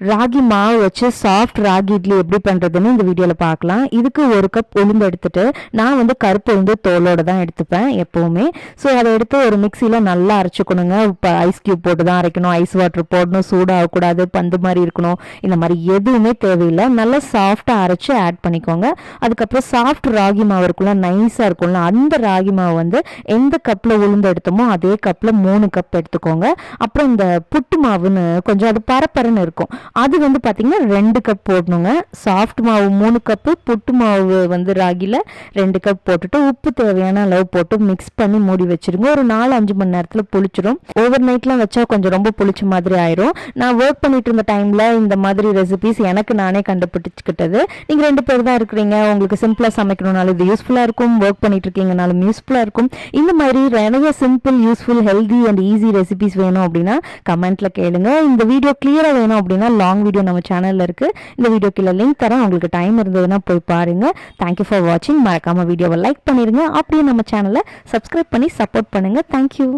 ராகி மாவு வச்சு சாஃப்ட் ராகி இட்லி எப்படி பண்ணுறதுன்னு இந்த வீடியோவில் பார்க்கலாம். இதுக்கு 1 கப் உளுந்து எடுத்துட்டு நான் வந்து கருப்பு உளுந்து தோலோடு தான் எடுத்துப்பேன் எப்போவுமே. ஸோ அதை எடுத்து ஒரு மிக்சியில் நல்லா அரைச்சிக்கணுங்க. இப்போ ஐஸ் கியூப் போட்டு தான் அரைக்கணும், ஐஸ் வாட்டர் போடணும், சூடாகக்கூடாது, பந்து மாதிரி இருக்கணும், இந்த மாதிரி எதுவுமே தேவையில்லை. நல்லா சாஃப்டாக அரைச்சி ஆட் பண்ணிக்கோங்க. அதுக்கப்புறம் சாஃப்ட் ராகி மாவு இருக்குல்ல, நைஸாக இருக்கும்ல, அந்த ராகி மாவு வந்து எந்த கப்பில் உளுந்து எடுத்தோமோ அதே கப்பில் 3 கப் எடுத்துக்கோங்க. அப்புறம் இந்த புட்டு மாவுன்னு கொஞ்சம் அது பரப்பரன்னு இருக்கும், அது வந்து பார்த்தீங்கன்னா 2 கப் போடணுங்க. சாஃப்ட் மாவு 3 கப்பு, புட்டு மாவு வந்து ராகியில் 2 கப் போட்டுட்டு உப்பு தேவையான அளவு போட்டு மிக்ஸ் பண்ணி மூடி வச்சிருங்க. ஒரு 4-5 மணி நேரத்தில் புளிச்சிடும். ஓவர் நைட்லாம் வச்சா கொஞ்சம் ரொம்ப புளிச்ச மாதிரி ஆயிரும். நான் ஒர்க் பண்ணிட்டு இருந்த டைமில் இந்த மாதிரி ரெசிபிஸ் எனக்கு நானே கண்டுபிடிச்சிக்கிட்டது. நீங்கள் 2 பேர் தான் இருக்கிறீங்க, உங்களுக்கு சிம்பிளாக சமைக்கணும்னாலும் இது யூஸ்ஃபுல்லாக இருக்கும், ஒர்க் பண்ணிட்டு இருக்கீங்கனாலும் யூஸ்ஃபுல்லாக இருக்கும். இந்த மாதிரி நிறைய simple, useful, healthy and easy recipes வேணும் அப்படின்னா கமெண்ட்டில் கேளுங்க. இந்த வீடியோ கிளியராக வேணும் அப்படின்னா லாங் வீடியோ நம்ம சேனலில் இருக்குது. இந்த வீடியோ கீழே லிங்க் தரேன், உங்களுக்கு டைம் இருந்ததுன்னா போய் பாருங்கள். தேங்க்யூ ஃபார் வாட்சிங். மறக்காமல் வீடியோவை லைக் பண்ணிடுங்க. அப்படியே நம்ம சேனலை சப்ஸ்கிரைப் பண்ணி சப்போர்ட் பண்ணுங்கள். தேங்க்யூ.